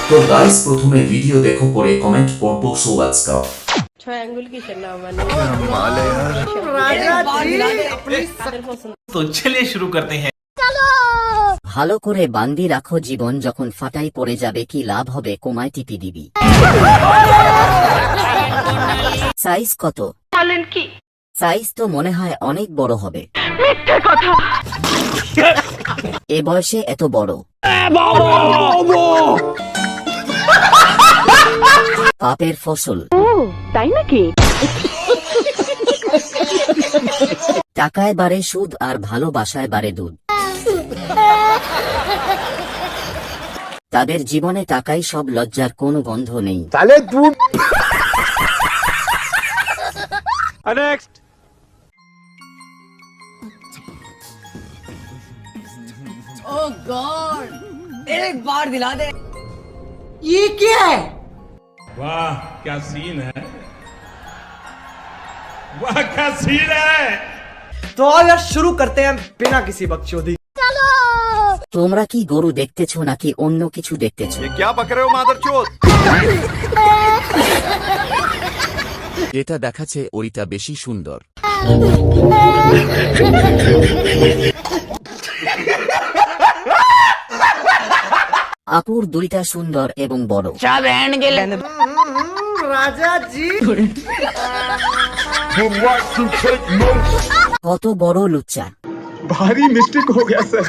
তো গাইস প্রথমে ভিডিও দেখো পরে কমেন্ট করবো, সো লেটস গো। ट्रायंगल किसर नाम है तो चलिए शुरू करते हैं। ভালো করে বান্দি রাখো, জীবন যখন ফাটাই পড়ে যাবে কি লাভ হবে, কোমায় টিপি দিবি। সাইজ কত? বলেন কি? সাইজ তো মনে হয় অনেক বড় হবে। মিথ্যে কথা। এ বয়সে এত বড়? পাপের ফসল। ও তাই নাকি? টাকায় বাড়ে সুদ আর ভালোবাসায় বাড়ে দুধ। তাদের জীবনে টাকাই সব, লজ্জার কোনো গন্ধ নেই। नेक्स्ट। ओह गॉड, एक बार दिला दे। ये क्या है? वाह क्या सीन है, वाह क्या सीन है। तो आओ यार शुरू करते हैं बिना किसी बकचोदी। তোমরা কি গরু দেখতেছো নাকি অন্য কিছু দেখতেছো? क्या पक रहे हो मादरचोद। যেটা দেখাচ্ছে ওইটা বেশি সুন্দর। আপুর দুইটা সুন্দর এবং বড়। राजा जी কত বড় লুচ্চা। भारी मिस्टेक हो गया सर।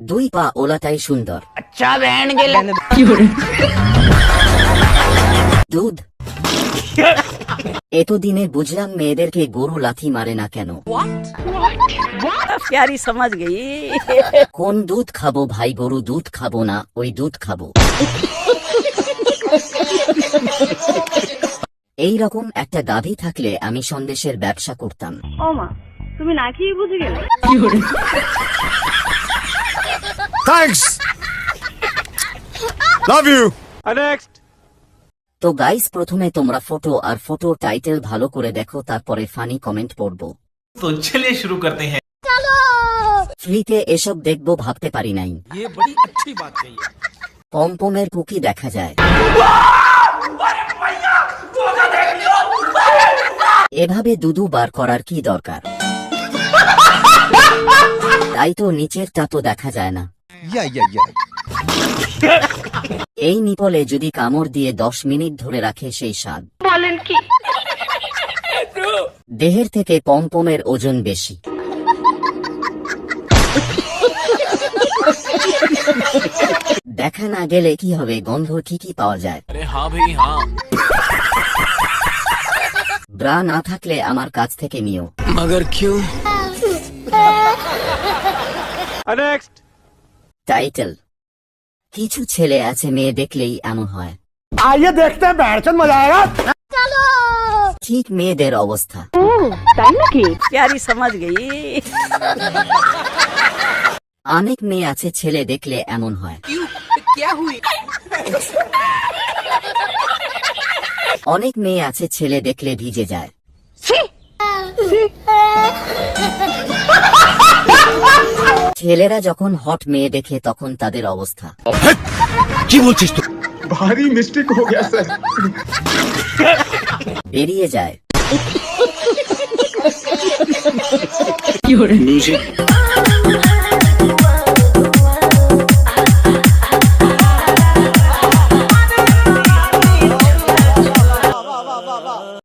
দুই পা ওলাটাই সুন্দর। দুধ। এতদিনে বুঝলাম মেয়েদেরকে গরু লাথি মারে না কেন। प्यारी समझ गई। কোন দুধ খাবো ভাই, গরু দুধ খাবো না, ওই দুধ খাবো। এই রকম একটা গাভী থাকলে আমি সন্দেশের ব্যবসা করতাম। ও মা, তুমি না খেয়ে বুঝে গেলে? Thanks, love you. नेक्स्ट। তো গাইস প্রথমে তোমরা ফটো আর ফটো টাইটেল ভালো করে দেখো, তারপরে ফানি কমেন্ট পড়বো। तो चलिए शुरू करते हैं। ফ্রিতে এসব দেখবো ভাবতে পারি নাই। ये बड़ी अच्छी बात कही है। পমপমের পুকি দেখা যায়। এভাবে দুদু বার করার কি দরকার? তাই তো নিচেরটা তো দেখা যায় না। এই নিপলে যদি কামড় দিয়ে 10 মিনিট ধরে রাখে সেই স্বাদ। বলেন কি? দেহের থেকে পমপমের ওজন বেশি। দেখা না গেলে কি হবে, গন্ধ ঠিকই পাওয়া যায়। अरे हाँ भाई हाँ। ব্রা না থাকলে আমার কাছ থেকে নিও। मगर क्यों? नेक्स्ट। টাইটেল। কিছু ছেলে আছে মেয়ে দেখলেই এমন হয়। आइए देखते हैं बैठचंद मजा आएगा। ঠিক মেয়েদের অবস্থা। ও তাই নাকি? प्यारी समझ गई। অনেক মেয়ে আছে ছেলে দেখলে এমন হয়। क्या हुई? অনেক মেয়ে আছে ছেলে দেখলে ভিজে যায়। ছেলেরা যখন হট মেয়ে দেখে তখন তাদের অবস্থা। কি বলছিস তুই? ভারী মিস্টেক हो गया सर। বেরিয়ে যায়। म्यूजिक।